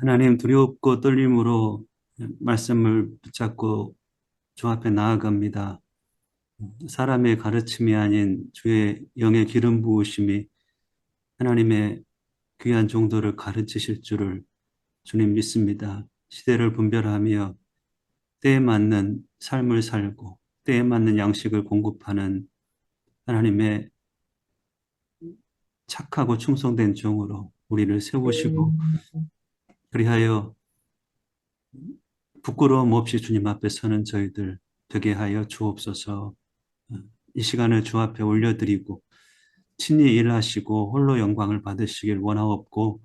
하나님 두렵고 떨림으로 말씀을 붙잡고 주 앞에 나아갑니다. 사람의 가르침이 아닌 주의 영의 기름 부으심이 하나님의 귀한 종도를 가르치실 줄을 주님 믿습니다. 시대를 분별하며 때에 맞는 삶을 살고 때에 맞는 양식을 공급하는 하나님의 착하고 충성된 종으로 우리를 세우시고 그리하여 부끄러움 없이 주님 앞에 서는 저희들 되게 하여 주옵소서. 이 시간을 주 앞에 올려드리고 친히 일하시고 홀로 영광을 받으시길 원하옵고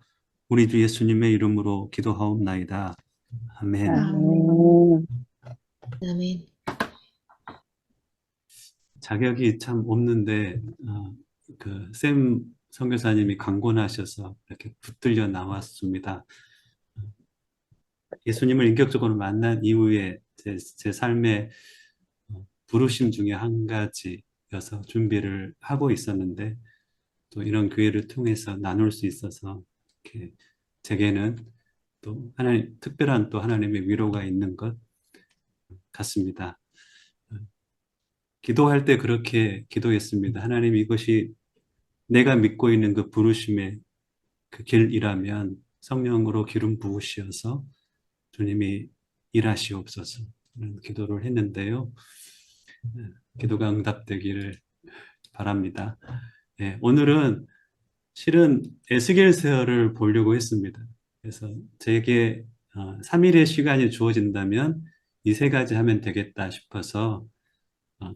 우리 주 예수님의 이름으로 기도하옵나이다. 아멘. 아멘. 아멘. 자격이 참 없는데 샘 선교사님이 강권하셔서 이렇게 붙들려 나왔습니다. 예수님을 인격적으로 만난 이후에 제 삶의 부르심 중에 한 가지여서 준비를 하고 있었는데 또 이런 기회를 통해서 나눌 수 있어서 이렇게 제게는 또 하나님 특별한 또 하나님의 위로가 있는 것 같습니다. 기도할 때 그렇게 기도했습니다. 하나님 이것이 내가 믿고 있는 그 부르심의 그 길이라면 성령으로 기름 부으시어서 주님이 일하시옵소서 이런 기도를 했는데요. 기도가 응답되기를 바랍니다. 네, 오늘은 실은 에스겔서를 보려고 했습니다. 그래서 제게 3일의 시간이 주어진다면 이 세 가지 하면 되겠다 싶어서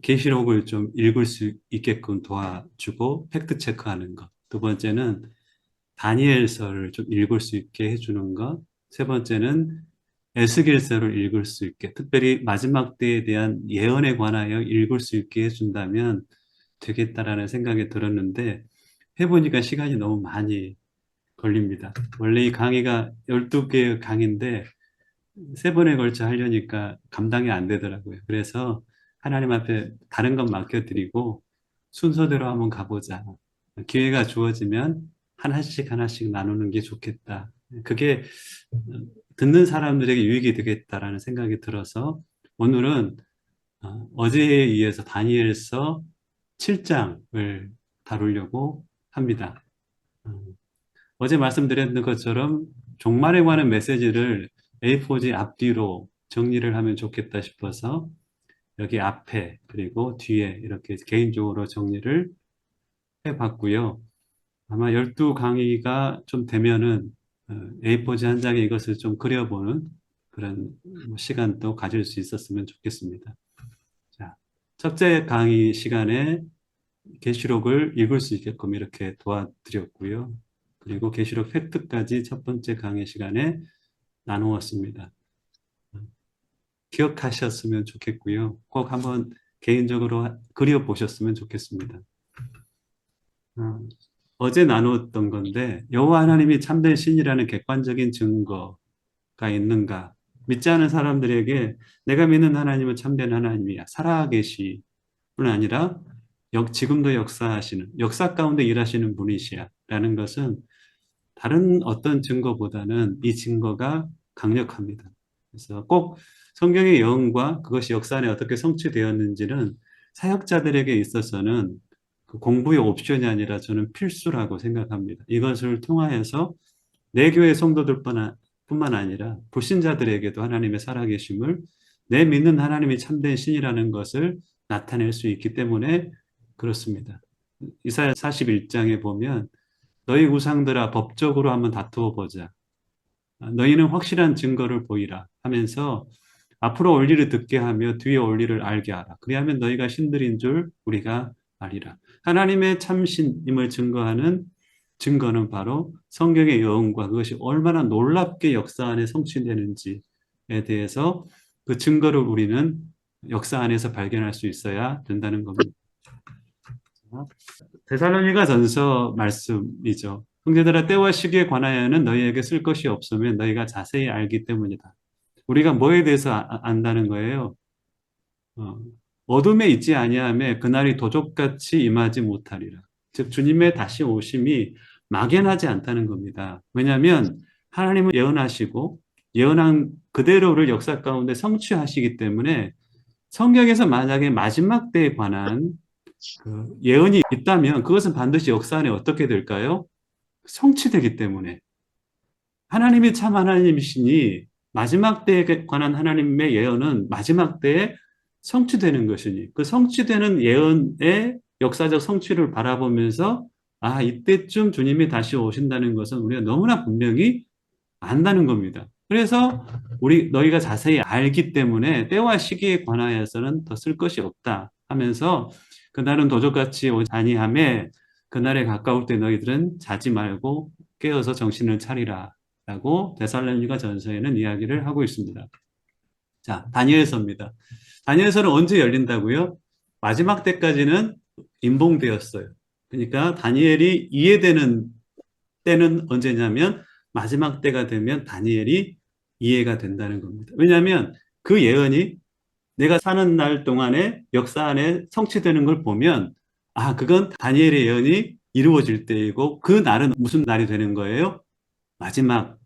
계시록을 좀 읽을 수 있게끔 도와주고 팩트 체크하는 것. 두 번째는 다니엘서를 좀 읽을 수 있게 해주는 것. 세 번째는 에스겔서를 읽을 수 있게, 특별히 마지막 때에 대한 예언에 관하여 읽을 수 있게 해준다면 되겠다라는 생각이 들었는데 해보니까 시간이 너무 많이 걸립니다. 원래 이 강의가 12개의 강의인데 세 번에 걸쳐 하려니까 감당이 안 되더라고요. 그래서 하나님 앞에 다른 건 맡겨드리고 순서대로 한번 가보자. 기회가 주어지면 하나씩 하나씩 나누는 게 좋겠다. 그게 듣는 사람들에게 유익이 되겠다라는 생각이 들어서 오늘은 어제에 이어서 다니엘서 7장을 다루려고 합니다. 어제 말씀드렸던 것처럼 종말에 관한 메시지를 A4지 앞뒤로 정리를 하면 좋겠다 싶어서 여기 앞에 그리고 뒤에 이렇게 개인적으로 정리를 해봤고요. 아마 12강의가 좀 되면은 A4지 한 장에 이것을 좀 그려보는 그런 시간도 가질 수 있었으면 좋겠습니다. 자, 첫째 강의 시간에 계시록을 읽을 수 있게끔 이렇게 도와드렸고요. 그리고 계시록 팩트까지 첫 번째 강의 시간에 나누었습니다. 기억하셨으면 좋겠고요. 꼭 한번 개인적으로 그려보셨으면 좋겠습니다. 어제 나누었던 건데 여호와 하나님이 참된 신이라는 객관적인 증거가 있는가? 믿지 않은 사람들에게 내가 믿는 하나님은 참된 하나님이야. 살아계시 뿐 아니라 지금도 역사하시는, 역사 가운데 일하시는 분이시야. 라는 것은 다른 어떤 증거보다는 이 증거가 강력합니다. 그래서 꼭 성경의 예언과 그것이 역사 안에 어떻게 성취되었는지는 사역자들에게 있어서는 그 공부의 옵션이 아니라 저는 필수라고 생각합니다. 이것을 통하여서 내 교회 성도들뿐만 아니라 불신자들에게도 하나님의 살아계심을 내 믿는 하나님이 참된 신이라는 것을 나타낼 수 있기 때문에 그렇습니다. 이사야 41장에 보면 너희 우상들아 법적으로 한번 다투어 보자. 너희는 확실한 증거를 보이라 하면서 앞으로 올 일을 듣게 하며 뒤에 올 일을 알게 하라. 그리하면 너희가 신들인 줄 우리가 아리라. 하나님의 참신임을 증거하는 증거는 바로 성경의 예언과 그것이 얼마나 놀랍게 역사 안에 성취되는지에 대해서 그 증거를 우리는 역사 안에서 발견할 수 있어야 된다는 겁니다. 데살로니가 전서 말씀이죠. 형제들아 때와 시기에 관하여는 너희에게 쓸 것이 없으면 너희가 자세히 알기 때문이다. 우리가 뭐에 대해서 안다는 거예요? 어둠에 있지 아니하며 그날이 도적같이 임하지 못하리라. 즉 주님의 다시 오심이 막연하지 않다는 겁니다. 왜냐하면 하나님은 예언하시고 예언한 그대로를 역사 가운데 성취하시기 때문에 성경에서 만약에 마지막 때에 관한 그 예언이 있다면 그것은 반드시 역사 안에 어떻게 될까요? 성취되기 때문에 하나님이 참 하나님이시니 마지막 때에 관한 하나님의 예언은 마지막 때에 성취되는 것이니 그 성취되는 예언의 역사적 성취를 바라보면서 아, 이때쯤 주님이 다시 오신다는 것은 우리가 너무나 분명히 안다는 겁니다. 그래서 너희가 자세히 알기 때문에 때와 시기에 관하여서는 더 쓸 것이 없다 하면서 그날은 도적같이 오지 아니하매 그날에 가까울 때 너희들은 자지 말고 깨어서 정신을 차리라 라고 데살로니가 전서에는 이야기를 하고 있습니다. 자, 다니엘서입니다. 다니엘서는 언제 열린다고요? 마지막 때까지는 임봉되었어요. 그러니까 다니엘이 이해되는 때는 언제냐면 마지막 때가 되면 다니엘이 이해가 된다는 겁니다. 왜냐하면 그 예언이 내가 사는 날 동안에 역사 안에 성취되는 걸 보면 아, 그건 다니엘의 예언이 이루어질 때이고 그 날은 무슨 날이 되는 거예요? 마지막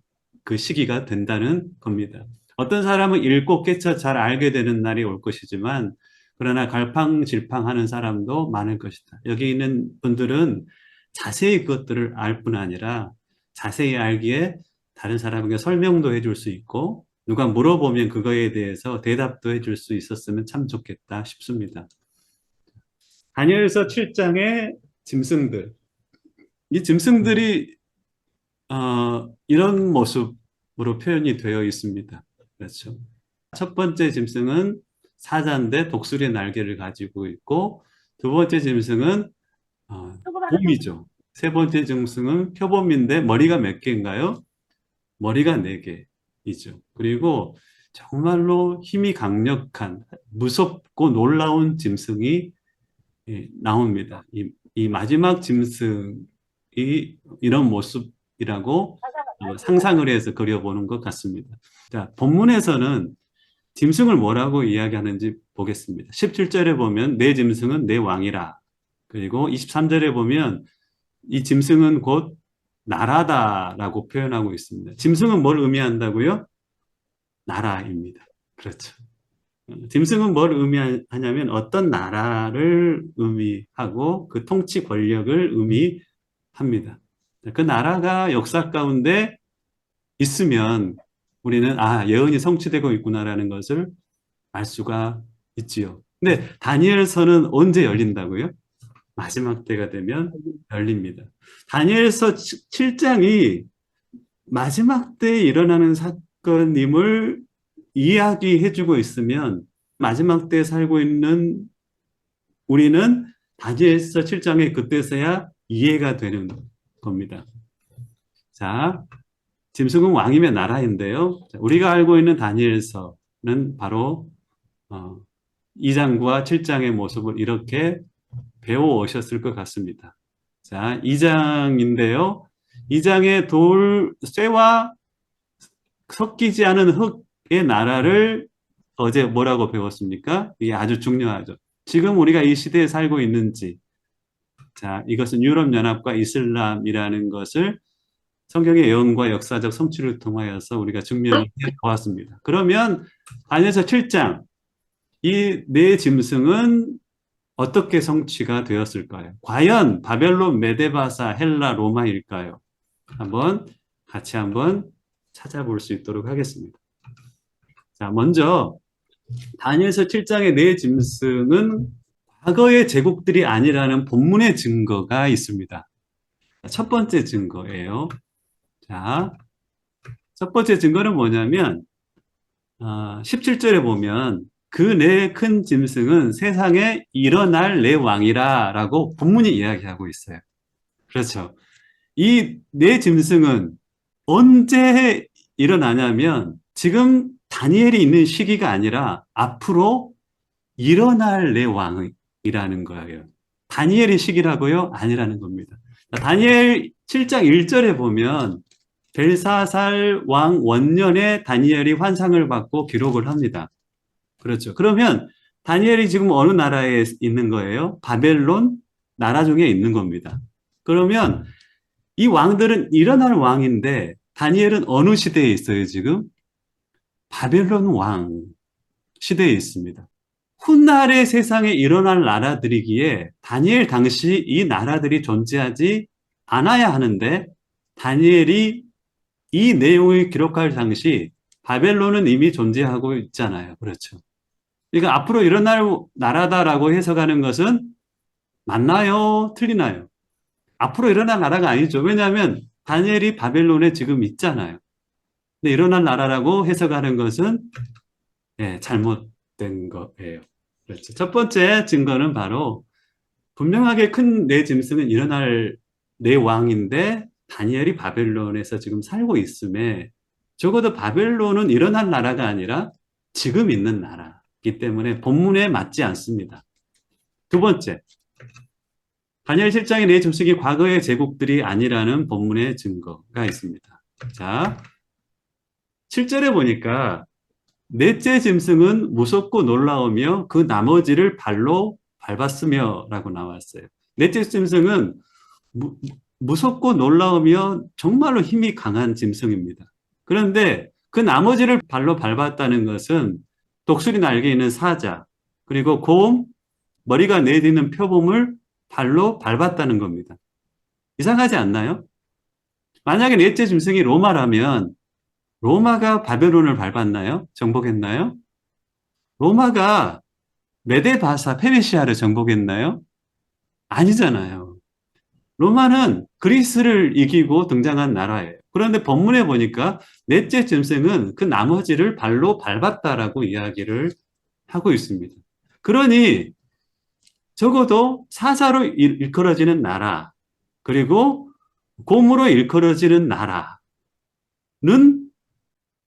그 시기가 된다는 겁니다. 어떤 사람은 읽고 깨쳐 잘 알게 되는 날이 올 것이지만 그러나 갈팡질팡하는 사람도 많을 것이다. 여기 있는 분들은 자세히 그것들을 알 뿐 아니라 자세히 알기에 다른 사람에게 설명도 해줄 수 있고 누가 물어보면 그거에 대해서 대답도 해줄 수 있었으면 참 좋겠다 싶습니다. 다니엘서 7장의 짐승들. 이 짐승들이 이런 모습으로 표현이 되어 있습니다. 그렇죠. 첫 번째 짐승은 사자인데 독수리의 날개를 가지고 있고 두 번째 짐승은 곰이죠. 세 번째 짐승은 표범인데 머리가 몇 개인가요? 머리가 네 개이죠. 그리고 정말로 힘이 강력한 무섭고 놀라운 짐승이 나옵니다. 이 마지막 짐승이 이런 모습이라고 상상을 해서 그려보는 것 같습니다. 자, 본문에서는 짐승을 뭐라고 이야기하는지 보겠습니다. 17절에 보면 내 짐승은 내 왕이라. 그리고 23절에 보면 이 짐승은 곧 나라다라고 표현하고 있습니다. 짐승은 뭘 의미한다고요? 나라입니다. 그렇죠. 짐승은 뭘 의미하냐면 어떤 나라를 의미하고 그 통치 권력을 의미합니다. 그 나라가 역사 가운데 있으면 우리는 아, 예언이 성취되고 있구나라는 것을 알 수가 있지요. 근데 다니엘서는 언제 열린다고요? 마지막 때가 되면 열립니다. 다니엘서 7장이 마지막 때에 일어나는 사건임을 이야기해주고 있으면 마지막 때에 살고 있는 우리는 다니엘서 7장에 그때서야 이해가 되는 겁니다. 자, 짐승은 왕이면 나라인데요. 우리가 알고 있는 다니엘서는 바로 2장과 7장의 모습을 이렇게 배워오셨을 것 같습니다. 자, 2장인데요. 2장의 쇠와 섞이지 않은 흙의 나라를 어제 뭐라고 배웠습니까? 이게 아주 중요하죠. 지금 우리가 이 시대에 살고 있는지, 자, 이것은 유럽연합과 이슬람이라는 것을 성경의 예언과 역사적 성취를 통하여서 우리가 증명해 보았습니다. 그러면 다니엘서 7장, 이 네 짐승은 어떻게 성취가 되었을까요? 과연 바벨론, 메데바사, 헬라, 로마일까요? 같이 한번 찾아볼 수 있도록 하겠습니다. 자, 먼저 다니엘서 7장의 네 짐승은 과거의 제국들이 아니라는 본문의 증거가 있습니다. 첫 번째 증거예요. 자, 첫 번째 증거는 뭐냐면 17절에 보면 그 네 큰 짐승은 세상에 일어날 내 왕이라 라고 본문이 이야기하고 있어요. 그렇죠. 이 네 짐승은 언제 일어나냐면 지금 다니엘이 있는 시기가 아니라 앞으로 일어날 내 왕이라는 거예요. 다니엘의 시기라고요? 아니라는 겁니다. 다니엘 7장 1절에 보면 벨사살 왕 원년에 다니엘이 환상을 받고 기록을 합니다. 그렇죠. 그러면 다니엘이 지금 어느 나라에 있는 거예요? 바벨론 나라 중에 있는 겁니다. 그러면 이 왕들은 일어날 왕인데 다니엘은 어느 시대에 있어요, 지금? 바벨론 왕 시대에 있습니다. 훗날의 세상에 일어날 나라들이기에 다니엘 당시 이 나라들이 존재하지 않아야 하는데 다니엘이 이 내용을 기록할 당시 바벨론은 이미 존재하고 있잖아요. 그렇죠. 그러니까 앞으로 일어날 나라다라고 해석하는 것은 맞나요? 틀리나요? 앞으로 일어날 나라가 아니죠. 왜냐하면 다니엘이 바벨론에 지금 있잖아요. 근데 일어날 나라라고 해석하는 것은 잘못된 거예요. 그렇죠. 첫 번째 증거는 바로 분명하게 큰 내 짐승은 일어날 내 왕인데 다니엘이 바벨론에서 지금 살고 있음에 적어도 바벨론은 일어날 나라가 아니라 지금 있는 나라이기 때문에 본문에 맞지 않습니다. 두 번째, 다니엘 7장의 내 짐승이 과거의 제국들이 아니라는 본문의 증거가 있습니다. 자, 7절에 보니까 넷째 짐승은 무섭고 놀라우며 그 나머지를 발로 밟았으며 라고 나왔어요. 넷째 짐승은 무섭고 놀라우며 정말로 힘이 강한 짐승입니다. 그런데 그 나머지를 발로 밟았다는 것은 독수리 날개 있는 사자, 그리고 곰, 머리가 내딛는 표범을 발로 밟았다는 겁니다. 이상하지 않나요? 만약에 넷째 짐승이 로마라면 로마가 바벨론을 밟았나요? 정복했나요? 로마가 메데바사, 페르시아를 정복했나요? 아니잖아요. 로마는 그리스를 이기고 등장한 나라예요. 그런데 본문에 보니까 넷째 짐승은 그 나머지를 발로 밟았다라고 이야기를 하고 있습니다. 그러니 적어도 사자로 일컬어지는 나라, 그리고 곰으로 일컬어지는 나라는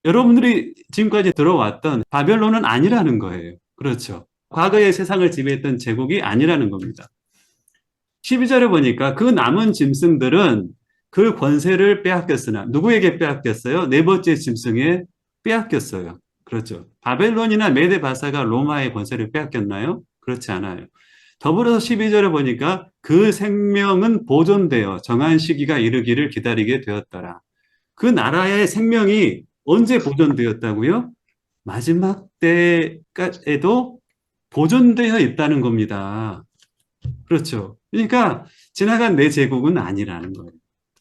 여러분들이 지금까지 들어왔던 바벨론은 아니라는 거예요. 그렇죠. 과거의 세상을 지배했던 제국이 아니라는 겁니다. 12절에 보니까 그 남은 짐승들은 그 권세를 빼앗겼으나 누구에게 빼앗겼어요? 네 번째 짐승에 빼앗겼어요. 그렇죠. 바벨론이나 메데바사가 로마의 권세를 빼앗겼나요? 그렇지 않아요. 더불어서 12절에 보니까 그 생명은 보존되어 정한 시기가 이르기를 기다리게 되었더라. 그 나라의 생명이 언제 보존되었다고요? 마지막 때에도 보존되어 있다는 겁니다. 그렇죠. 그러니까 지나간 내 제국은 아니라는 거예요.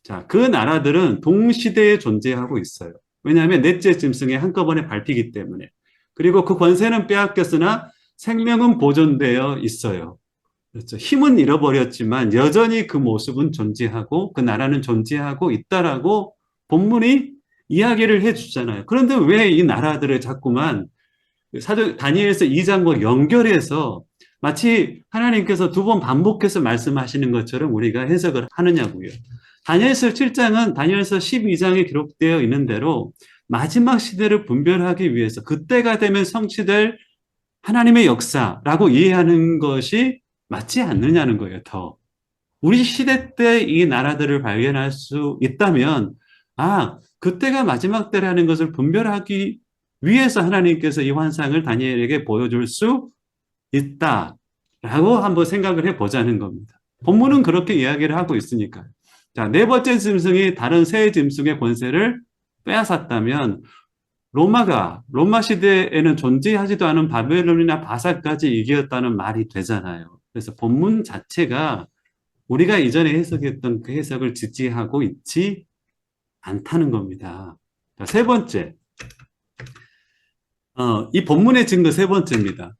자, 그 나라들은 동시대에 존재하고 있어요. 왜냐하면 넷째 짐승에 한꺼번에 밟히기 때문에. 그리고 그 권세는 빼앗겼으나 생명은 보존되어 있어요. 그렇죠. 힘은 잃어버렸지만 여전히 그 모습은 존재하고 그 나라는 존재하고 있다라고 본문이 이야기를 해주잖아요. 그런데 왜 이 나라들을 자꾸만 사도 다니엘서 2장과 연결해서 마치 하나님께서 두 번 반복해서 말씀하시는 것처럼 우리가 해석을 하느냐고요. 다니엘서 7장은 다니엘서 12장에 기록되어 있는 대로 마지막 시대를 분별하기 위해서 그때가 되면 성취될 하나님의 역사라고 이해하는 것이 맞지 않느냐는 거예요, 더. 우리 시대 때 이 나라들을 발견할 수 있다면, 그때가 마지막 때라는 것을 분별하기 위해서 하나님께서 이 환상을 다니엘에게 보여줄 수 있다라고 한번 생각을 해보자는 겁니다. 본문은 그렇게 이야기를 하고 있으니까요. 자, 네 번째 짐승이 다른 세 짐승의 권세를 빼앗았다면 로마 시대에는 존재하지도 않은 바벨론이나 바사까지 이겼다는 말이 되잖아요. 그래서 본문 자체가 우리가 이전에 해석했던 그 해석을 지지하고 있지 않다는 겁니다. 자, 세 번째. 이 본문의 증거 세 번째입니다.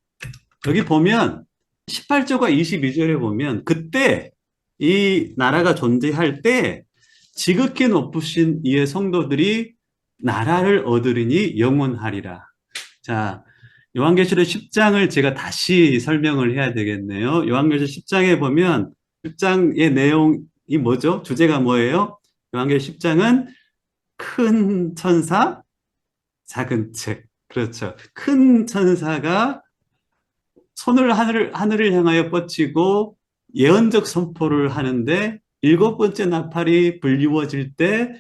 여기 보면 18절과 22절에 보면 그때 이 나라가 존재할 때 지극히 높으신 이의 성도들이 나라를 얻으리니 영원하리라. 자, 요한계시록 10장을 제가 다시 설명을 해야 되겠네요. 요한계시록 10장에 보면 10장의 내용이 뭐죠? 주제가 뭐예요? 요한계시록 10장은 큰 천사, 작은 책. 그렇죠. 큰 천사가 손을 하늘을 향하여 뻗치고 예언적 선포를 하는데 일곱 번째 나팔이 불리워질 때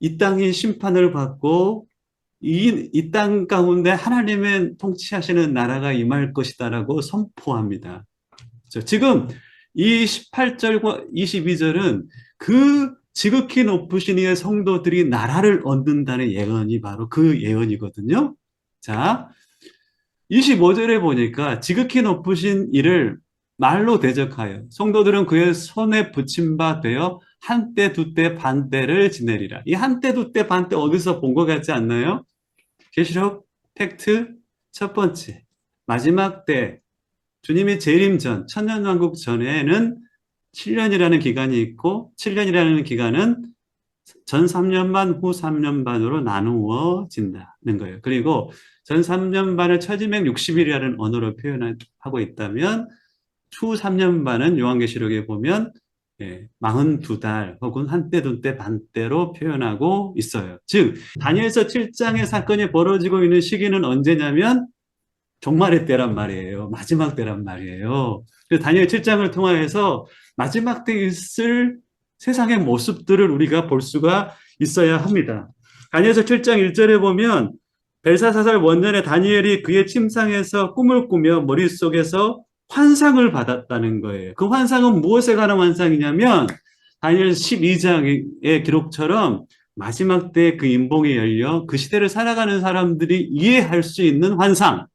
이 땅이 심판을 받고 이 땅 가운데 하나님의 통치하시는 나라가 임할 것이다라고 선포합니다. 지금 이 18절과 22절은 그 지극히 높으신 이의 성도들이 나라를 얻는다는 예언이 바로 그 예언이거든요. 자, 25절에 보니까 지극히 높으신 이를 말로 대적하여 성도들은 그의 손에 붙임 바 되어 한때 두때 반때를 지내리라. 이 한때 두때 반때 어디서 본 것 같지 않나요? 계시록 팩트 첫 번째, 마지막 때 주님이 재림 전 천년왕국 전에는 7년이라는 기간이 있고 7년이라는 기간은 전 3년 반, 후 3년 반으로 나누어진다는 거예요. 그리고 전 3년 반을 천지백 60일이라는 언어로 표현하고 있다면 후 3년 반은 요한계시록에 보면 42달 혹은 한때 두때 반때로 표현하고 있어요. 즉 다니엘서 7장의 사건이 벌어지고 있는 시기는 언제냐면 종말의 때란 말이에요. 마지막 때란 말이에요. 그래서 다니엘 7장을 통해서 마지막 때 있을 세상의 모습들을 우리가 볼 수가 있어야 합니다. 다니엘서 7장 1절에 보면 벨사사살 원년에 다니엘이 그의 침상에서 꿈을 꾸며 머릿속에서 환상을 받았다는 거예요. 그 환상은 무엇에 관한 환상이냐면 다니엘 12장의 기록처럼 마지막 때 그 인봉이 열려 그 시대를 살아가는 사람들이 이해할 수 있는 환상이라고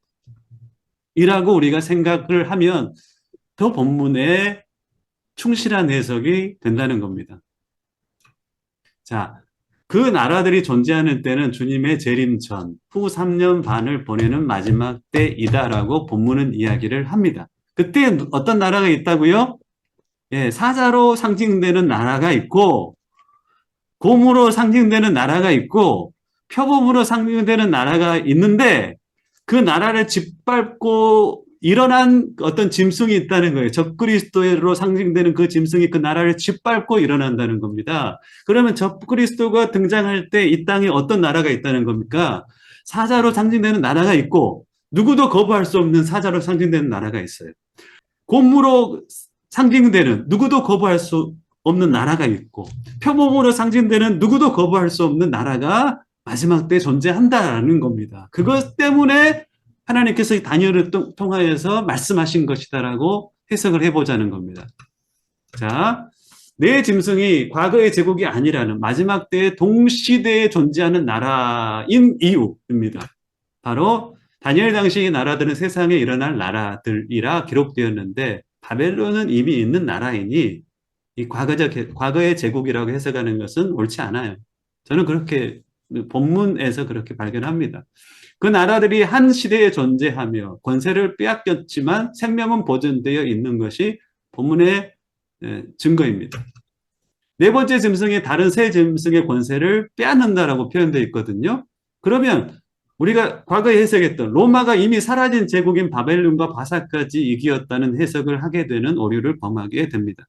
우리가 생각을 하면 더 본문에 충실한 해석이 된다는 겁니다. 자, 그 나라들이 존재하는 때는 주님의 재림 전, 후 3년 반을 보내는 마지막 때이다라고 본문은 이야기를 합니다. 그때 어떤 나라가 있다고요? 사자로 상징되는 나라가 있고, 곰으로 상징되는 나라가 있고, 표범으로 상징되는 나라가 있는데, 그 나라를 짓밟고 일어난 어떤 짐승이 있다는 거예요. 적그리스도로 상징되는 그 짐승이 그 나라를 짓밟고 일어난다는 겁니다. 그러면 적그리스도가 등장할 때 이 땅에 어떤 나라가 있다는 겁니까? 사자로 상징되는 나라가 있고 누구도 거부할 수 없는 사자로 상징되는 나라가 있어요. 곰으로 상징되는 누구도 거부할 수 없는 나라가 있고 표범으로 상징되는 누구도 거부할 수 없는 나라가 마지막 때 존재한다는 겁니다. 그것 때문에 하나님께서 다니엘을 통하여서 말씀하신 것이다라고 해석을 해보자는 겁니다. 자, 내 짐승이 과거의 제국이 아니라는 마지막 때의 동시대에 존재하는 나라인 이유입니다. 바로 다니엘 당시의 나라들은 세상에 일어날 나라들이라 기록되었는데 바벨론은 이미 있는 나라이니 이 과거의 제국이라고 해석하는 것은 옳지 않아요. 저는 그렇게 본문에서 그렇게 발견합니다. 그 나라들이 한 시대에 존재하며 권세를 빼앗겼지만 생명은 보존되어 있는 것이 본문의 증거입니다. 네 번째 짐승이 다른 세 짐승의 권세를 빼앗는다라고 표현되어 있거든요. 그러면 우리가 과거에 해석했던 로마가 이미 사라진 제국인 바벨론과 바사까지 이기었다는 해석을 하게 되는 오류를 범하게 됩니다.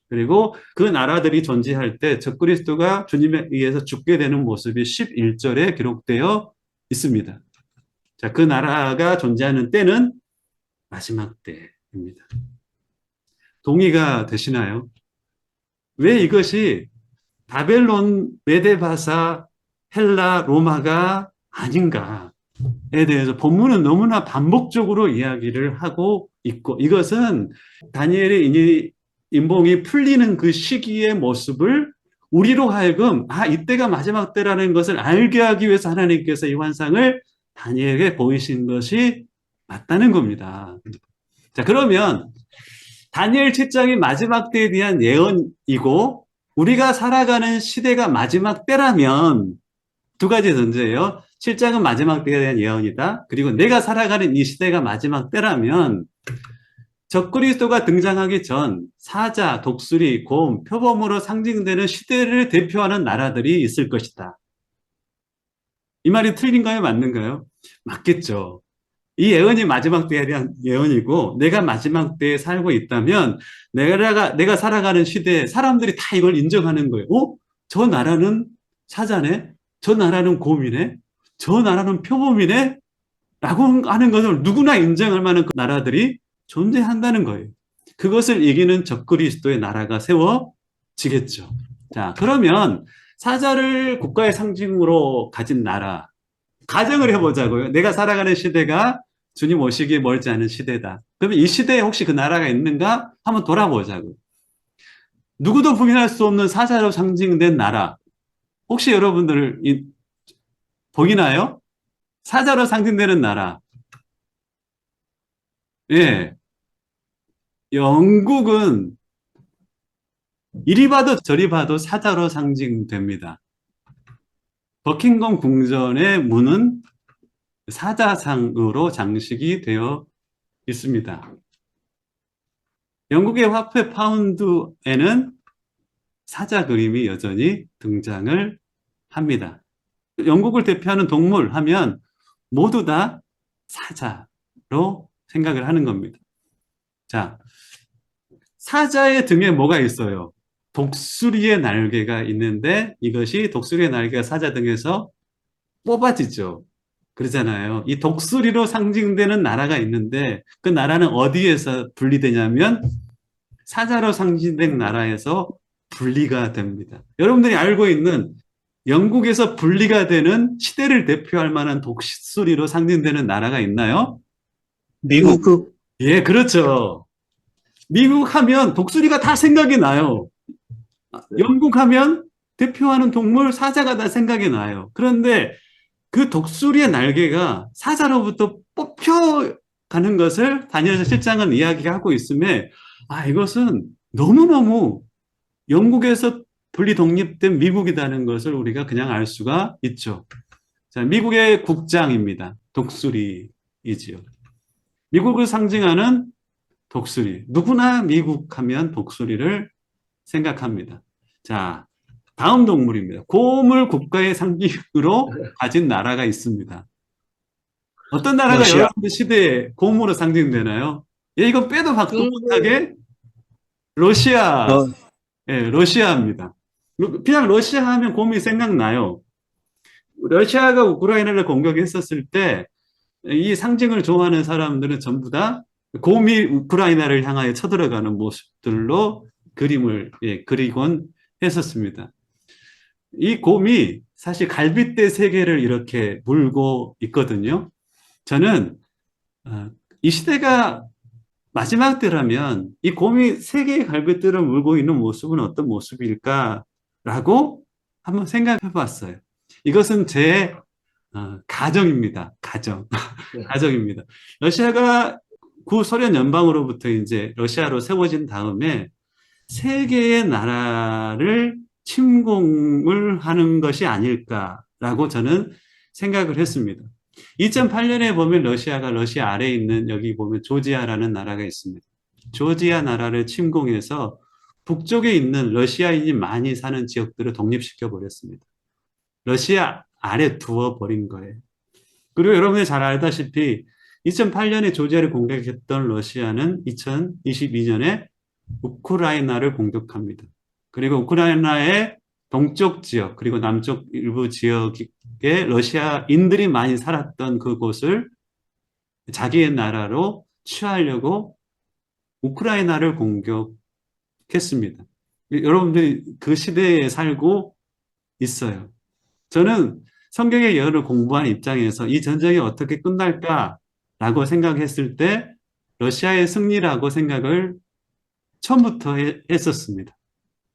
그리고 그 나라들이 존재할 때 적그리스도가 주님에 의해서 죽게 되는 모습이 11절에 기록되어 있습니다. 자, 그 나라가 존재하는 때는 마지막 때입니다. 동의가 되시나요? 왜 이것이 바벨론, 메데바사, 헬라, 로마가 아닌가에 대해서 본문은 너무나 반복적으로 이야기를 하고 있고 이것은 다니엘의 인봉이 풀리는 그 시기의 모습을 우리로 하여금 이때가 마지막 때라는 것을 알게 하기 위해서 하나님께서 이 환상을 다니엘에게 보이신 것이 맞다는 겁니다. 자, 그러면 다니엘 7장이 마지막 때에 대한 예언이고 우리가 살아가는 시대가 마지막 때라면 두 가지 전제예요. 7장은 마지막 때에 대한 예언이다. 그리고 내가 살아가는 이 시대가 마지막 때라면 적그리스도가 등장하기 전 사자, 독수리, 곰, 표범으로 상징되는 시대를 대표하는 나라들이 있을 것이다. 이 말이 틀린가요? 맞는가요? 맞겠죠. 이 예언이 마지막 때에 대한 예언이고 내가 마지막 때에 살고 있다면 내가 살아가는 시대에 사람들이 다 이걸 인정하는 거예요. 저 나라는 사자네? 저 나라는 곰이네? 저 나라는 표범이네? 라고 하는 것을 누구나 인정할 만한 그 나라들이 존재한다는 거예요. 그것을 이기는 적그리스도의 나라가 세워지겠죠. 자, 그러면 사자를 국가의 상징으로 가진 나라, 가정을 해보자고요. 내가 살아가는 시대가 주님 오시기 멀지 않은 시대다. 그러면 이 시대에 혹시 그 나라가 있는가? 한번 돌아보자고요. 누구도 부인할 수 없는 사자로 상징된 나라. 혹시 여러분들 보이나요? 사자로 상징되는 나라. 예. 영국은 이리 봐도 저리 봐도 사자로 상징됩니다. 버킹엄 궁전의 문은 사자상으로 장식이 되어 있습니다. 영국의 화폐 파운드에는 사자 그림이 여전히 등장을 합니다. 영국을 대표하는 동물 하면 모두 다 사자로 생각을 하는 겁니다. 자, 사자의 등에 뭐가 있어요? 독수리의 날개가 있는데 이것이 독수리의 날개가 사자 등에서 뽑아지죠. 그러잖아요. 이 독수리로 상징되는 나라가 있는데 그 나라는 어디에서 분리되냐면 사자로 상징된 나라에서 분리가 됩니다. 여러분들이 알고 있는 영국에서 분리가 되는 시대를 대표할 만한 독수리로 상징되는 나라가 있나요? 미국. 예, 그렇죠. 미국 하면 독수리가 다 생각이 나요. 영국 하면 대표하는 동물 사자가 다 생각이 나요. 그런데 그 독수리의 날개가 사자로부터 뽑혀가는 것을 다니엘서 실장은 이야기하고 있음에 이것은 너무너무 영국에서 분리 독립된 미국이라는 것을 우리가 그냥 알 수가 있죠. 자, 미국의 국장입니다. 독수리이지요. 미국을 상징하는 독수리. 누구나 미국 하면 독수리를 생각합니다. 자, 다음 동물입니다. 곰을 국가의 상징으로 가진 나라가 있습니다. 어떤 나라가 러시아. 여러분들 시대에 곰으로 상징되나요? 예, 이거 빼도 박도 못하게 러시아. 러, 예, 러시아입니다. 그냥 러시아 하면 곰이 생각나요. 러시아가 우크라이나를 공격했었을 때 이 상징을 좋아하는 사람들은 전부 다 곰이 우크라이나를 향하여 쳐들어가는 모습들로 그림을 그리곤 했었습니다. 이 곰이 사실 갈빗대 세 개를 이렇게 물고 있거든요. 저는 이 시대가 마지막 때라면 이 곰이 세 개의 갈빗대를 물고 있는 모습은 어떤 모습일까라고 한번 생각해 봤어요. 이것은 제 가정입니다. 가정. 가정입니다. 러시아가 구소련 연방으로부터 이제 러시아로 세워진 다음에 세 개의 나라를 침공을 하는 것이 아닐까라고 저는 생각을 했습니다. 2008년에 보면 러시아 아래에 있는 여기 보면 조지아라는 나라가 있습니다. 조지아 나라를 침공해서 북쪽에 있는 러시아인이 많이 사는 지역들을 독립시켜 버렸습니다. 러시아 아래 두어 버린 거예요. 그리고 여러분이 잘 알다시피 2008년에 조지아를 공격했던 러시아는 2022년에 우크라이나를 공격합니다. 그리고 우크라이나의 동쪽 지역 그리고 남쪽 일부 지역에 러시아인들이 많이 살았던 그곳을 자기의 나라로 취하려고 우크라이나를 공격했습니다. 여러분들이 그 시대에 살고 있어요. 저는 성경의 예언을 공부한 입장에서 이 전쟁이 어떻게 끝날까라고 생각했을 때 러시아의 승리라고 생각을 처음부터 했었습니다.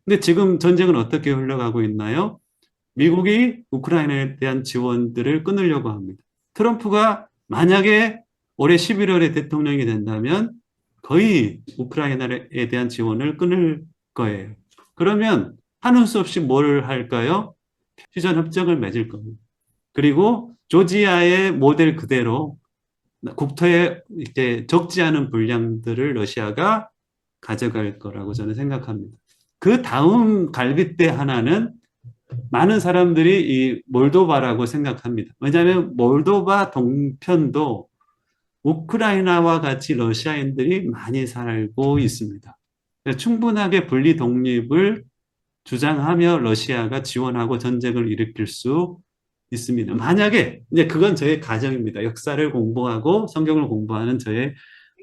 근데 지금 전쟁은 어떻게 흘러가고 있나요? 미국이 우크라이나에 대한 지원들을 끊으려고 합니다. 트럼프가 만약에 올해 11월에 대통령이 된다면 거의 우크라이나에 대한 지원을 끊을 거예요. 그러면 하는 수 없이 뭘 할까요? 휴전 협정을 맺을 겁니다. 그리고 조지아의 모델 그대로 국토에 이제 적지 않은 분량들을 러시아가 가져갈 거라고 저는 생각합니다. 그 다음 갈빗대 하나는 많은 사람들이 이 몰도바라고 생각합니다. 왜냐하면 몰도바 동편도 우크라이나와 같이 러시아인들이 많이 살고 있습니다. 충분하게 분리 독립을 주장하며 러시아가 지원하고 전쟁을 일으킬 수 있습니다. 만약에, 이제 그건 저의 가정입니다. 역사를 공부하고 성경을 공부하는 저의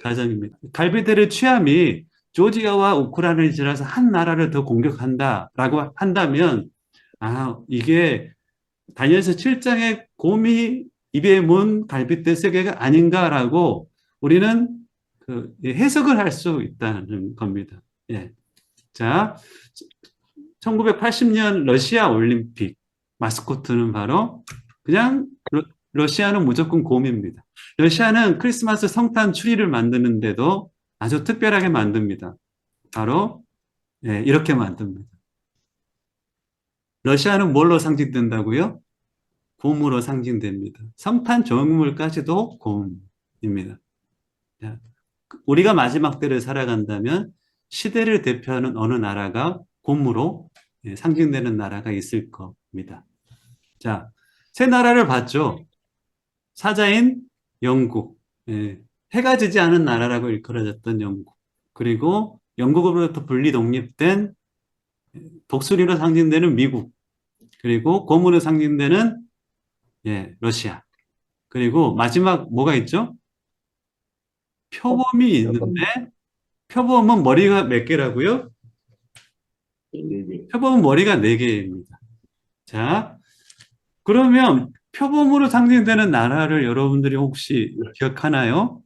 가정입니다. 갈비대를 취함이 조지아와 우크라이나를 지나서 한 나라를 더 공격한다라고 한다면, 이게 다니엘서 7장의 곰이 입에 문 갈빗대 세계가 아닌가라고 우리는 해석을 할 수 있다는 겁니다. 예. 자, 1980년 러시아 올림픽 마스코트는 바로 그냥 러시아는 무조건 곰입니다. 러시아는 크리스마스 성탄 추리를 만드는데도 아주 특별하게 만듭니다. 바로 이렇게 만듭니다. 러시아는 뭘로 상징된다고요? 곰으로 상징됩니다. 성탄 조형물까지도 곰입니다. 우리가 마지막 때를 살아간다면 시대를 대표하는 어느 나라가 곰으로 상징되는 나라가 있을 겁니다. 자, 세 나라를 봤죠. 사자인 영국, 해가 지지 않은 나라라고 일컬어졌던 영국, 그리고 영국으로부터 분리 독립된 독수리로 상징되는 미국, 그리고 곰으로 상징되는 러시아, 그리고 마지막 뭐가 있죠? 표범이 있는데 표범은 머리가 몇 개라고요? 표범은 머리가 4개입니다. 자, 그러면 표범으로 상징되는 나라를 여러분들이 혹시 기억하나요?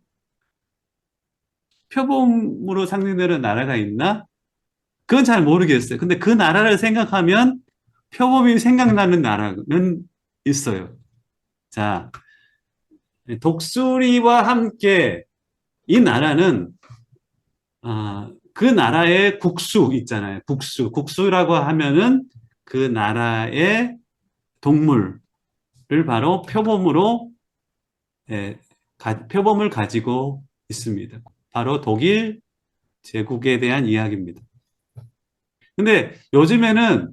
표범으로 상징되는 나라가 있나? 그건 잘 모르겠어요. 근데 그 나라를 생각하면 표범이 생각나는 나라는 있어요. 자, 독수리와 함께 이 나라는 그 나라의 국수 있잖아요. 국수라고 하면은 그 나라의 동물을 바로 표범으로 표범을 가지고 있습니다. 바로 독일 제국에 대한 이야기입니다. 근데 요즘에는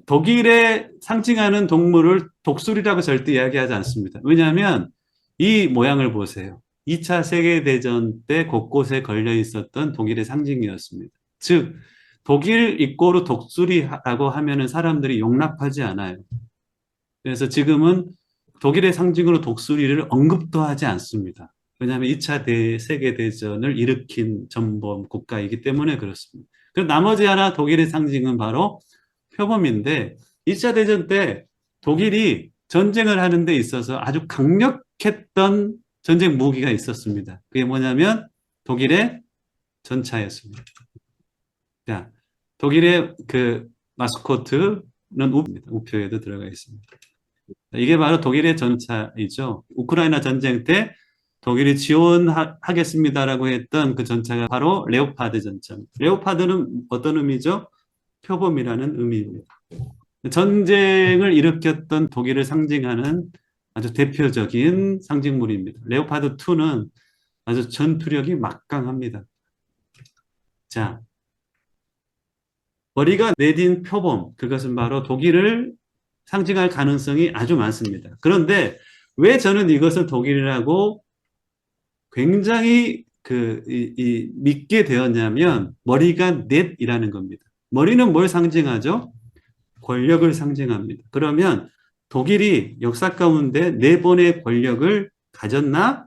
독일에 상징하는 동물을 독수리라고 절대 이야기하지 않습니다. 왜냐하면 이 모양을 보세요. 2차 세계대전 때 곳곳에 걸려 있었던 독일의 상징이었습니다. 즉, 독일 입고로 독수리라고 하면은 사람들이 용납하지 않아요. 그래서 지금은 독일의 상징으로 독수리를 언급도 하지 않습니다. 왜냐하면 2차 세계대전을 일으킨 전범 국가이기 때문에 그렇습니다. 그 나머지 하나 독일의 상징은 바로 표범인데 2차 대전 때 독일이 전쟁을 하는 데 있어서 아주 강력했던 전쟁 무기가 있었습니다. 그게 뭐냐면 독일의 전차였습니다. 자, 독일의 그 마스코트는 우표입니다. 우표에도 들어가 있습니다. 이게 바로 독일의 전차이죠. 우크라이나 전쟁 때 독일이 지원하겠습니다라고 했던 그 전차가 바로 레오파드 전차입니다. 레오파드는 어떤 의미죠? 표범이라는 의미입니다. 전쟁을 일으켰던 독일을 상징하는 아주 대표적인 상징물입니다. 레오파드 2는 아주 전투력이 막강합니다. 자, 머리가 내딘 표범, 그것은 바로 독일을 상징할 가능성이 아주 많습니다. 그런데 왜 저는 이것을 독일이라고 굉장히 믿게 되었냐면 머리가 넷이라는 겁니다. 머리는 뭘 상징하죠? 권력을 상징합니다. 그러면 독일이 역사 가운데 4번의 권력을 가졌나?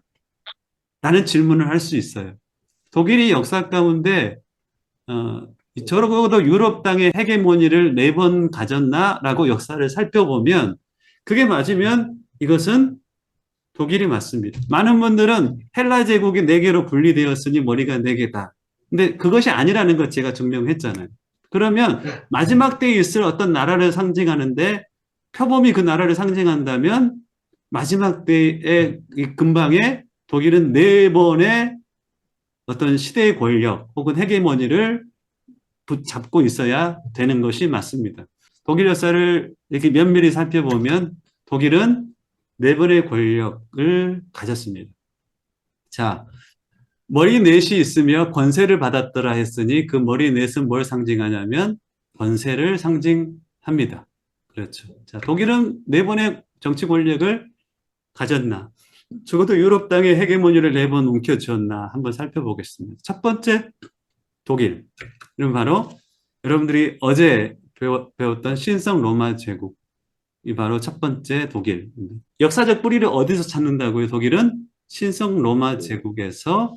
라는 질문을 할 수 있어요. 독일이 역사 가운데 적어도 유럽 땅의 헤게모니를 4번 가졌나? 라고 역사를 살펴보면 그게 맞으면 이것은 독일이 맞습니다. 많은 분들은 헬라 제국이 4개로 분리되었으니 머리가 4개다. 근데 그것이 아니라는 것 제가 증명했잖아요. 그러면 마지막 때에 있을 어떤 나라를 상징하는데 표범이 그 나라를 상징한다면 마지막 때의 근방에 독일은 4번의 어떤 시대의 권력 혹은 헤게모니를 붙잡고 있어야 되는 것이 맞습니다. 독일 역사를 이렇게 면밀히 살펴보면 독일은 4번의 권력을 가졌습니다. 자, 머리 넷이 있으며 권세를 받았더라 했으니 그 머리 넷은 뭘 상징하냐면 권세를 상징합니다. 그렇죠. 자, 독일은 4번의 정치 권력을 가졌나? 적어도 유럽 땅의 헤게모니를 4번 움켜쥐었나? 한번 살펴보겠습니다. 첫 번째, 독일. 이건 바로 여러분들이 어제 배웠던 신성 로마 제국. 이 바로 첫 번째 독일. 역사적 뿌리를 어디서 찾는다고요? 독일은 신성 로마 제국에서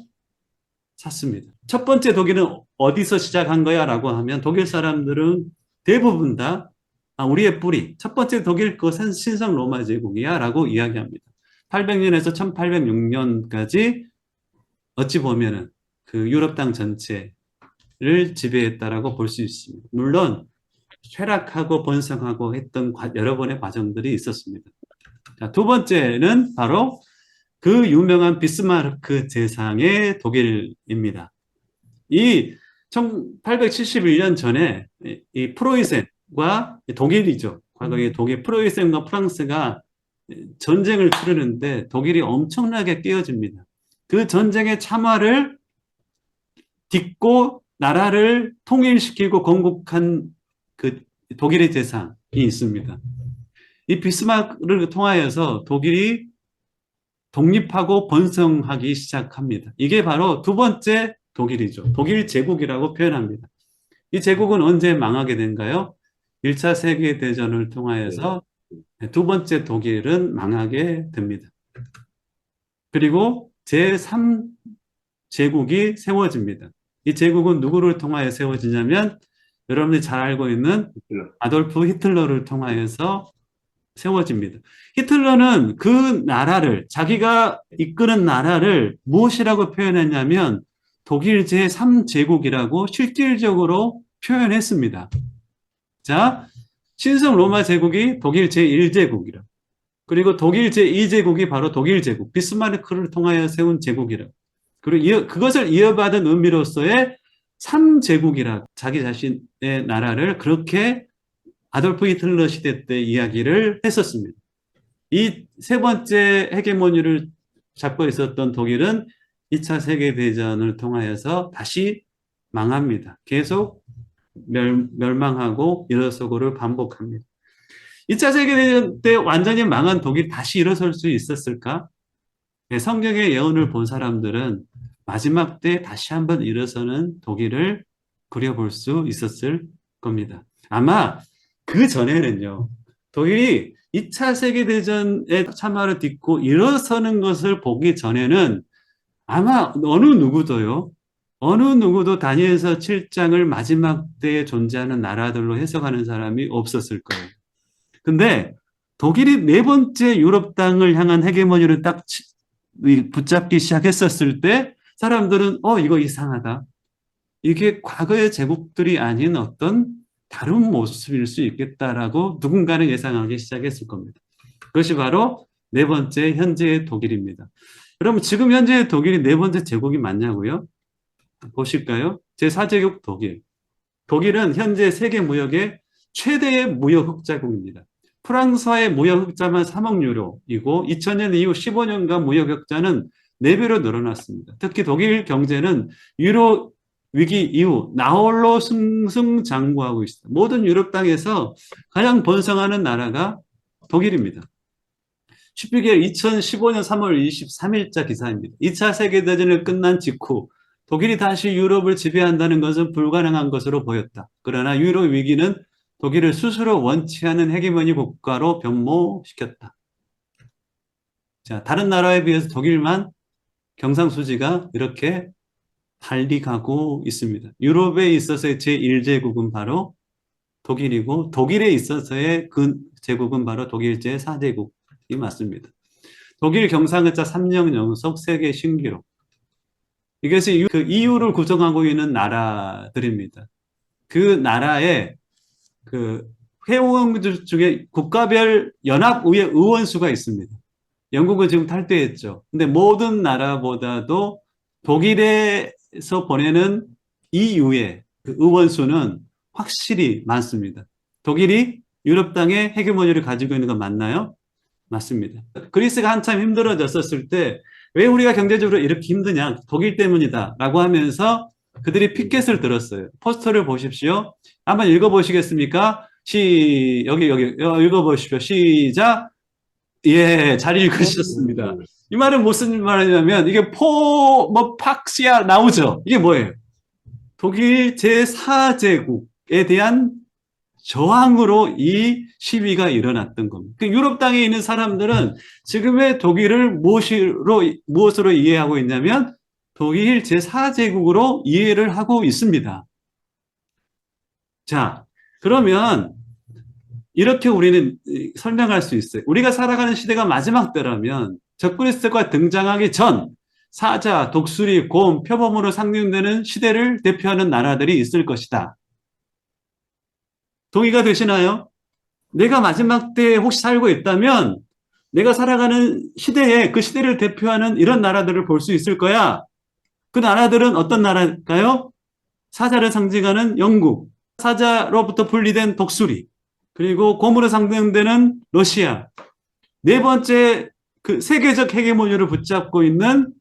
찾습니다. 첫 번째 독일은 어디서 시작한 거야? 라고 하면 독일 사람들은 대부분 다 우리의 뿌리, 첫 번째 독일 것은 신성 로마 제국이야 라고 이야기합니다. 800년에서 1806년까지 어찌 보면은 그 유럽 땅 전체 지배했다라고 볼 수 있습니다. 물론 쇠락하고 번성하고 했던 여러 번의 과정들이 있었습니다. 자, 두 번째는 바로 그 유명한 비스마르크 제상의 독일입니다. 이 1871년 전에 이 프로이센과 독일이죠. 과거에 독일 프로이센과 프랑스가 전쟁을 치르는데 독일이 엄청나게 깨어집니다. 그 전쟁의 참화를 딛고 나라를 통일시키고 건국한 그 독일의 재상이 있습니다. 이 비스마르크를 통하여서 독일이 독립하고 번성하기 시작합니다. 이게 바로 두 번째 독일이죠. 독일 제국이라고 표현합니다. 이 제국은 언제 망하게 된가요? 1차 세계대전을 통하여서 두 번째 독일은 망하게 됩니다. 그리고 제3제국이 세워집니다. 이 제국은 누구를 통하여 세워지냐면 여러분들이 잘 알고 있는 아돌프 히틀러를 통하여서 세워집니다. 히틀러는 그 나라를, 자기가 이끄는 나라를 무엇이라고 표현했냐면 독일 제3제국이라고 실질적으로 표현했습니다. 자, 신성 로마 제국이 독일 제1제국이라. 그리고 독일 제2제국이 바로 독일 제국, 비스마르크를 통하여 세운 제국이라. 그리고 그것을 이어받은 의미로서의 3제국이라 자기 자신의 나라를 그렇게 아돌프 히틀러 시대 때 이야기를 했었습니다. 이 세 번째 헤게모니를 잡고 있었던 독일은 2차 세계대전을 통하여서 다시 망합니다. 계속 멸망하고 일어서고를 반복합니다. 2차 세계대전 때 완전히 망한 독일이 다시 일어설 수 있었을까? 성경의 예언을 본 사람들은 마지막 때 다시 한번 일어서는 독일을 그려볼 수 있었을 겁니다. 아마 그 전에는요, 독일이 2차 세계대전의 참화를 딛고 일어서는 것을 보기 전에는 아마 어느 누구도 다니엘서 7장을 마지막 때에 존재하는 나라들로 해석하는 사람이 없었을 거예요. 근데 독일이 네 번째 유럽 땅을 향한 헤게모니를 딱 붙잡기 시작했었을 때 사람들은 이거 이상하다. 이게 과거의 제국들이 아닌 어떤 다른 모습일 수 있겠다라고 누군가는 예상하기 시작했을 겁니다. 그것이 바로 네 번째 현재의 독일입니다. 그럼 지금 현재의 독일이 네 번째 제국이 맞냐고요? 보실까요? 제4제국 독일. 독일은 현재 세계 무역의 최대의 무역 흑자국입니다. 프랑스와의 무역 흑자만 3억 유로이고 2000년 이후 15년간 무역 흑자는 4배로 늘어났습니다. 특히 독일 경제는 유로 위기 이후 나홀로 승승장구하고 있습니다. 모든 유럽 땅에서 가장 번성하는 나라가 독일입니다. 슈피겔 2015년 3월 23일자 기사입니다. 2차 세계대전이 끝난 직후 독일이 다시 유럽을 지배한다는 것은 불가능한 것으로 보였다. 그러나 유로 위기는 독일을 스스로 원치 않은 헤게모니 국가로 변모시켰다. 자, 다른 나라에 비해서 독일만 경상수지가 이렇게 달리 가고 있습니다. 유럽에 있어서의 제1제국은 바로 독일이고 독일에 있어서의 그 제국은 바로 독일 제4제국이 맞습니다. 독일 경상흑자 3년 연속 세계 신기록. 이것이 그 EU를 구성하고 있는 나라들입니다. 그 나라의 그 회원들 중에 국가별 연합의회 의원수가 있습니다. 영국은 지금 탈퇴했죠. 근데 모든 나라보다도 독일에서 보내는 EU의 그 의원수는 확실히 많습니다. 독일이 유럽 땅에 헤게모니를 가지고 있는 건 맞나요? 맞습니다. 그리스가 한참 힘들어졌었을 때 왜 우리가 경제적으로 이렇게 힘드냐? 독일 때문이다 라고 하면서 그들이 피켓을 들었어요. 포스터를 보십시오. 한번 읽어보시겠습니까? 여기 읽어보십시오. 시작. 예, 잘 읽으셨습니다. 이 말은 무슨 말이냐면 이게 팍시아 나오죠. 이게 뭐예요? 독일 제4제국에 대한 저항으로 이 시위가 일어났던 겁니다. 유럽 땅에 있는 사람들은 지금의 독일을 무엇으로 이해하고 있냐면 독일 제4제국으로 이해를 하고 있습니다. 자, 그러면 이렇게 우리는 설명할 수 있어요. 우리가 살아가는 시대가 마지막 때라면 적그리스도가 등장하기 전 사자, 독수리, 곰, 표범으로 상징되는 시대를 대표하는 나라들이 있을 것이다. 동의가 되시나요? 내가 마지막 때에 혹시 살고 있다면 내가 살아가는 시대에 그 시대를 대표하는 이런 나라들을 볼 수 있을 거야. 그 나라들은 어떤 나라일까요? 사자를 상징하는 영국, 사자로부터 분리된 독수리, 그리고 곰으로 상징되는 러시아, 네 번째 그 세계적 헤게모니를 붙잡고 있는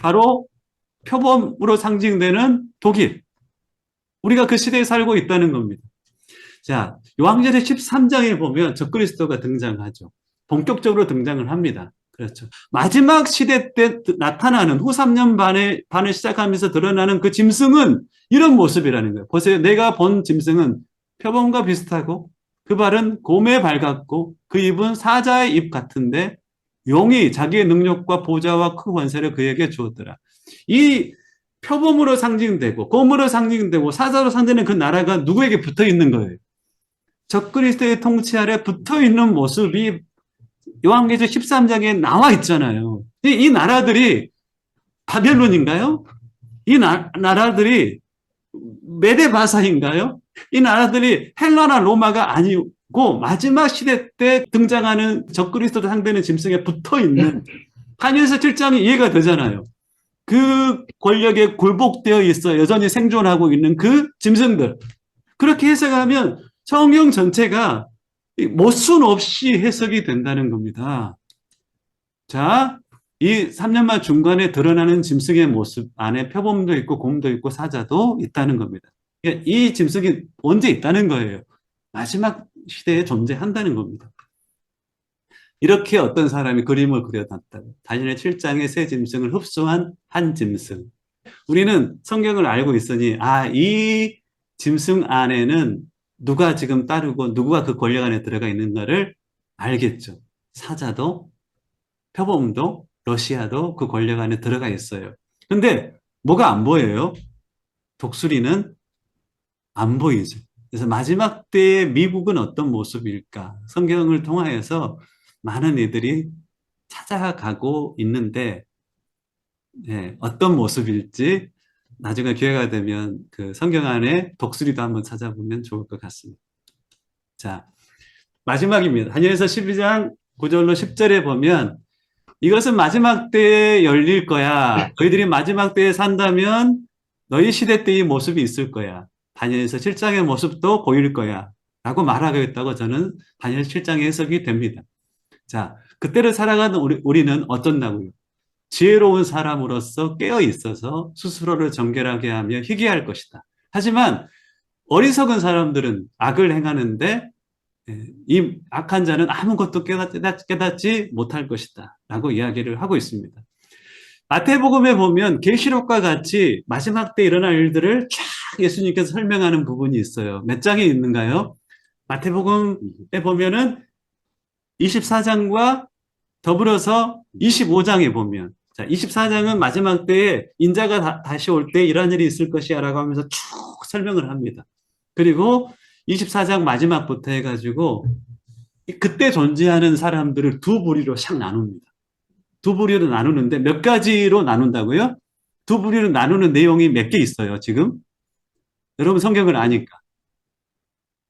바로 표범으로 상징되는 독일. 우리가 그 시대에 살고 있다는 겁니다. 자, 요한계시록 13장에 보면 적그리스도가 등장하죠. 본격적으로 등장을 합니다. 그렇죠. 마지막 시대 때 나타나는 후 3년 반을 시작하면서 드러나는 그 짐승은 이런 모습이라는 거예요. 보세요. 내가 본 짐승은 표범과 비슷하고 그 발은 곰의 발 같고 그 입은 사자의 입 같은데 용이 자기의 능력과 보좌와 큰 권세를 그에게 주었더라. 이 표범으로 상징되고 곰으로 상징되고 사자로 상징되는 그 나라가 누구에게 붙어 있는 거예요? 적그리스도의 통치 아래 붙어 있는 모습이 요한계시록 13장에 나와 있잖아요. 이 나라들이 바벨론인가요? 이 나라들이 메데바사인가요? 이 나라들이 헬라나 로마가 아니고 마지막 시대 때 등장하는 적그리스도로 상대하는 짐승에 붙어 있는 다니엘서 7장이 이해가 되잖아요. 그 권력에 굴복되어 있어 여전히 생존하고 있는 그 짐승들. 그렇게 해석하면 성경 전체가 모순 없이 해석이 된다는 겁니다. 자, 이 3년만 중간에 드러나는 짐승의 모습 안에 표범도 있고 곰도 있고 사자도 있다는 겁니다. 이 짐승이 언제 있다는 거예요? 마지막 시대에 존재한다는 겁니다. 이렇게 어떤 사람이 그림을 그려놨다고. 다니엘 7장의 새 짐승을 흡수한 한 짐승. 우리는 성경을 알고 있으니 이 짐승 안에는 누가 지금 따르고 누가 그 권력 안에 들어가 있는가를 알겠죠. 사자도 표범도 러시아도 그 권력 안에 들어가 있어요. 근데 뭐가 안 보여요? 독수리는 안 보이죠. 그래서 마지막 때의 미국은 어떤 모습일까? 성경을 통하여서 많은 이들이 찾아가고 있는데 어떤 모습일지 나중에 기회가 되면 그 성경 안에 독수리도 한번 찾아보면 좋을 것 같습니다. 자, 마지막입니다. 다니엘서 12장 9절로 10절에 보면 이것은 마지막 때에 열릴 거야. 너희들이 마지막 때에 산다면 너희 시대 때의 모습이 있을 거야. 다니엘서 7장의 모습도 보일 거야. 라고 말하고 있다고 저는 다니엘 7장의 해석이 됩니다. 자, 그때를 살아가는 우리는 어쩐다고요? 지혜로운 사람으로서 깨어 있어서 스스로를 정결하게 하며 희귀할 것이다. 하지만 어리석은 사람들은 악을 행하는데 이 악한 자는 아무것도 깨닫지 못할 것이다. 라고 이야기를 하고 있습니다. 마태복음에 보면 계시록과 같이 마지막 때 일어날 일들을 쫙 예수님께서 설명하는 부분이 있어요. 몇 장이 있는가요? 마태복음에 보면은 24장과 더불어서 25장에 보면 자, 24장은 마지막 때에 인자가 다시 올 때 이런 일이 있을 것이야 라고 하면서 쭉 설명을 합니다. 그리고 24장 마지막부터 해가지고 그때 존재하는 사람들을 두 부류로 샥 나눕니다. 두 부류로 나누는데 몇 가지로 나눈다고요? 두 부류로 나누는 내용이 몇 개 있어요, 지금? 여러분 성경을 아니까.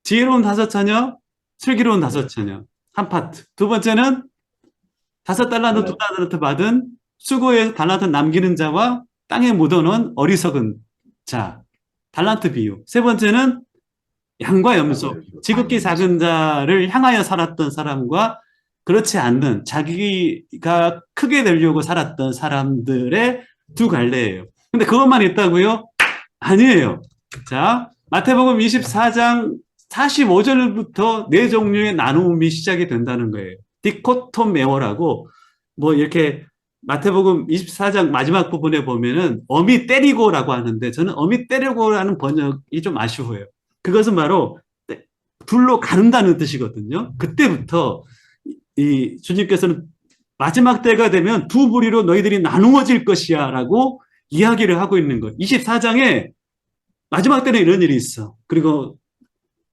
지혜로운 다섯 처녀, 슬기로운 다섯 처녀. 한 파트. 두 번째는 5달란트, 2달란트 받은 수고의 달란트 남기는 자와 땅에 묻어놓은 어리석은 자. 달란트 비유. 세 번째는 양과 염소, 지극히 작은 자를 향하여 살았던 사람과 그렇지 않는 자기가 크게 되려고 살았던 사람들의 두 갈래예요. 근데 그것만 있다고요? 아니에요. 자, 마태복음 24장 45절부터 네 종류의 나눔이 시작이 된다는 거예요. 디코토메오라고 뭐 이렇게 마태복음 24장 마지막 부분에 보면은 어미 때리고라고 하는데 저는 어미 때리고라는 번역이 좀 아쉬워요. 그것은 바로 불로 가른다는 뜻이거든요. 그때부터 이 주님께서는 마지막 때가 되면 두 부류로 너희들이 나누어질 것이야 라고 이야기를 하고 있는 거예요. 24장에 마지막 때는 이런 일이 있어. 그리고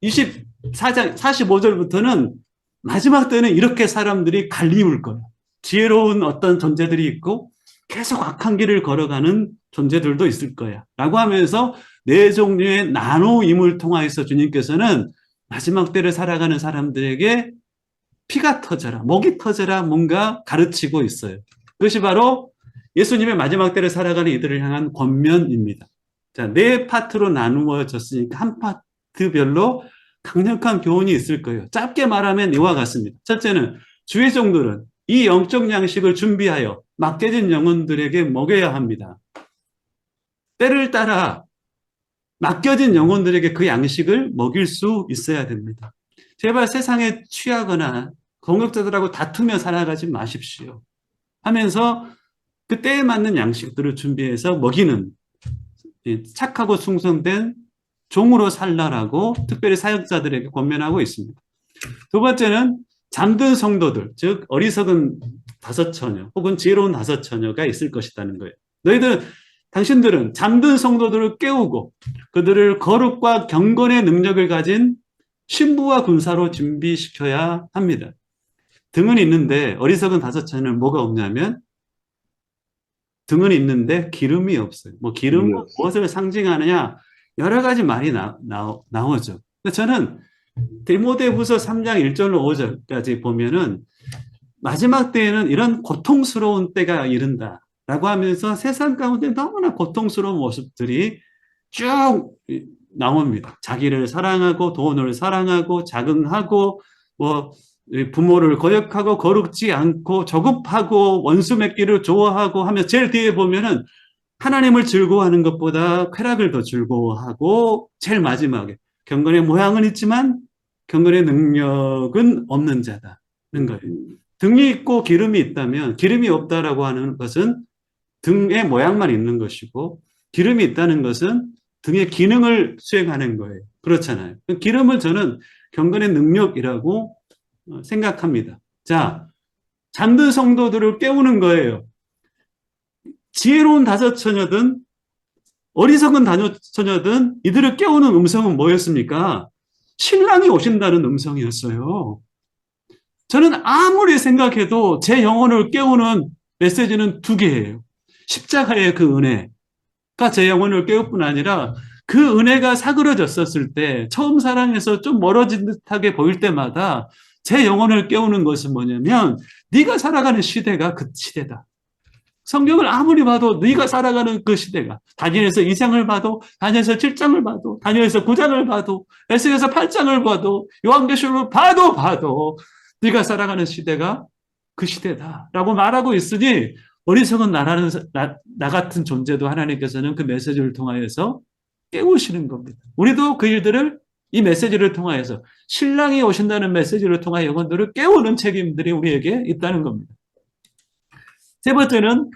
24장 45절부터는 마지막 때는 이렇게 사람들이 갈리울 거야. 지혜로운 어떤 존재들이 있고 계속 악한 길을 걸어가는 존재들도 있을 거야. 라고 하면서 네 종류의 나노임을 통하여서 주님께서는 마지막 때를 살아가는 사람들에게 피가 터져라, 목이 터져라 뭔가 가르치고 있어요. 그것이 바로 예수님의 마지막 때를 살아가는 이들을 향한 권면입니다. 자, 네 파트로 나누어졌으니까 한 파트별로 강력한 교훈이 있을 거예요. 짧게 말하면 이와 같습니다. 첫째는 주의 종들은 이 영적 양식을 준비하여 맡겨진 영혼들에게 먹여야 합니다. 때를 따라 맡겨진 영혼들에게 그 양식을 먹일 수 있어야 됩니다. 제발 세상에 취하거나 공격자들하고 다투며 살아가지 마십시오. 하면서 그 때에 맞는 양식들을 준비해서 먹이는 착하고 충성된 종으로 살라라고 특별히 사역자들에게 권면하고 있습니다. 두 번째는 잠든 성도들, 즉 어리석은 다섯 처녀 혹은 지혜로운 다섯 처녀가 있을 것이라는 거예요. 당신들은 잠든 성도들을 깨우고 그들을 거룩과 경건의 능력을 가진 신부와 군사로 준비시켜야 합니다. 등은 있는데 어리석은 다섯 처녀는 뭐가 없냐면 등은 있는데 기름이 없어요. 뭐 기름은 무엇을 상징하느냐 여러 가지 말이 나오죠. 저는 디모데후서 3장 1절로 5절까지 보면은 마지막 때에는 이런 고통스러운 때가 이른다라고 하면서 세상 가운데 너무나 고통스러운 모습들이 쭉 나옵니다. 자기를 사랑하고 돈을 사랑하고 자긍하고 뭐 부모를 거역하고 거룩지 않고 조급하고 원수 맺기를 좋아하고 하면 제일 뒤에 보면은 하나님을 즐거워하는 것보다 쾌락을 더 즐거워하고 제일 마지막에 경건의 모양은 있지만 경건의 능력은 없는 자다는 거예요. 등이 있고 기름이 있다면 기름이 없다라고 하는 것은 등의 모양만 있는 것이고 기름이 있다는 것은 등의 기능을 수행하는 거예요. 그렇잖아요. 기름을 저는 경건의 능력이라고 생각합니다. 자, 잠든 성도들을 깨우는 거예요. 지혜로운 다섯 처녀든 어리석은 다섯 처녀든 이들을 깨우는 음성은 뭐였습니까? 신랑이 오신다는 음성이었어요. 저는 아무리 생각해도 제 영혼을 깨우는 메시지는 두 개예요. 십자가의 그 은혜가 제 영혼을 깨울 뿐 아니라 그 은혜가 사그러졌었을 때 처음 사랑해서 좀 멀어진 듯하게 보일 때마다 제 영혼을 깨우는 것은 뭐냐면 네가 살아가는 시대가 그 시대다. 성경을 아무리 봐도 네가 살아가는 그 시대가 다니엘서 2장을 봐도 다니엘서 7장을 봐도 다니엘서 9장을 봐도 에스겔서 8장을 봐도 요한계시록을 봐도 네가 살아가는 시대가 그 시대다라고 말하고 있으니 어리석은 나 같은 존재도 하나님께서는 그 메시지를 통하여서 깨우시는 겁니다. 우리도 그 일들을 이 메시지를 통하여서 신랑이 오신다는 메시지를 통하여 영혼들을 깨우는 책임들이 우리에게 있다는 겁니다. 세 번째는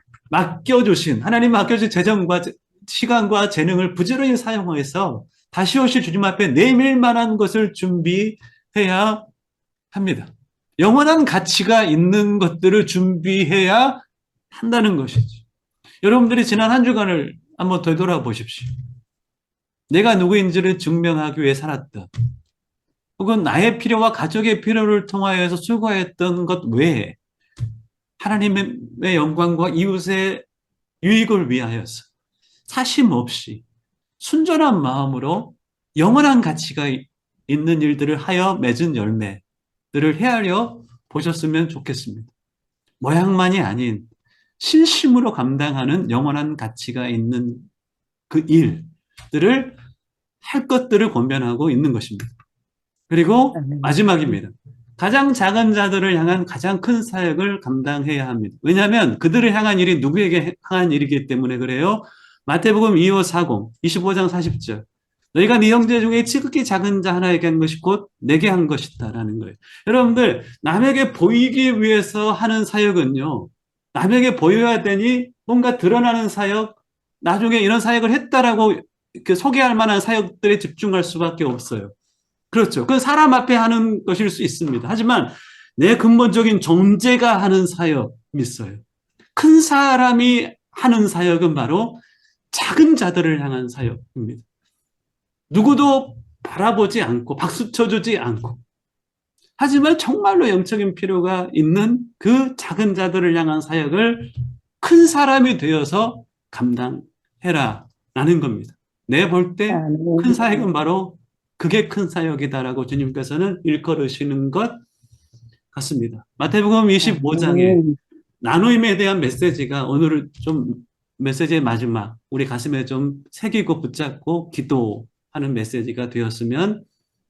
하나님 맡겨주신 재정과 시간과 재능을 부지런히 사용해서 다시 오실 주님 앞에 내밀 만한 것을 준비해야 합니다. 영원한 가치가 있는 것들을 준비해야 한다는 것이죠. 여러분들이 지난 한 주간을 한번 되돌아보십시오. 내가 누구인지를 증명하기 위해 살았던 혹은 나의 필요와 가족의 필요를 통하여서 수고했던 것 외에 하나님의 영광과 이웃의 유익을 위하여서 사심 없이 순전한 마음으로 영원한 가치가 있는 일들을 하여 맺은 열매들을 헤아려 보셨으면 좋겠습니다. 모양만이 아닌 신심으로 감당하는 영원한 가치가 있는 그 일들을 할 것들을 권면하고 있는 것입니다. 그리고 마지막입니다. 가장 작은 자들을 향한 가장 큰 사역을 감당해야 합니다. 왜냐하면 그들을 향한 일이 누구에게 향한 일이기 때문에 그래요. 마태복음 25장 40절. 너희가 네 형제 중에 지극히 작은 자 하나에게 한 것이 곧 내게 한 것이다라는 거예요. 여러분들 남에게 보이기 위해서 하는 사역은요. 남에게 보여야 되니 뭔가 드러나는 사역, 나중에 이런 사역을 했다라고 소개할 만한 사역들에 집중할 수밖에 없어요. 그렇죠. 그건 사람 앞에 하는 것일 수 있습니다. 하지만 내 근본적인 존재가 하는 사역이 있어요. 큰 사람이 하는 사역은 바로 작은 자들을 향한 사역입니다. 누구도 바라보지 않고 박수 쳐주지 않고 하지만 정말로 영적인 필요가 있는 그 작은 자들을 향한 사역을 큰 사람이 되어서 감당해라 라는 겁니다. 내 볼 때 큰 사역은 바로 그게 큰 사역이다라고 주님께서는 일컬으시는 것 같습니다. 마태복음 25장에 나눔에 대한 메시지가 오늘은 좀 메시지의 마지막, 우리 가슴에 좀 새기고 붙잡고 기도하는 메시지가 되었으면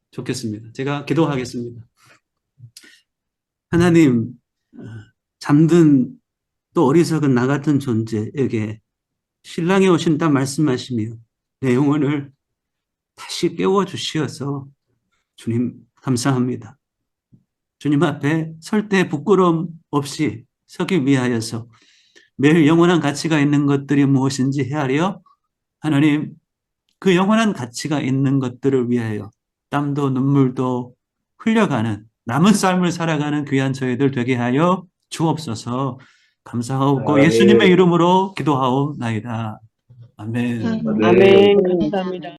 좋겠습니다. 제가 기도하겠습니다. 하나님, 잠든 또 어리석은 나 같은 존재에게 신랑이 오신다 말씀하시며 내 영혼을 다시 깨워주시어서 주님 감사합니다. 주님 앞에 설 때 부끄러움 없이 서기 위하여서 매일 영원한 가치가 있는 것들이 무엇인지 헤아려 하나님 그 영원한 가치가 있는 것들을 위하여 땀도 눈물도 흘려가는 남은 삶을 살아가는 귀한 저희들 되게 하여 주옵소서. 감사하고 예수님의 이름으로 기도하옵나이다. 아멘. 아멘. 감사합니다.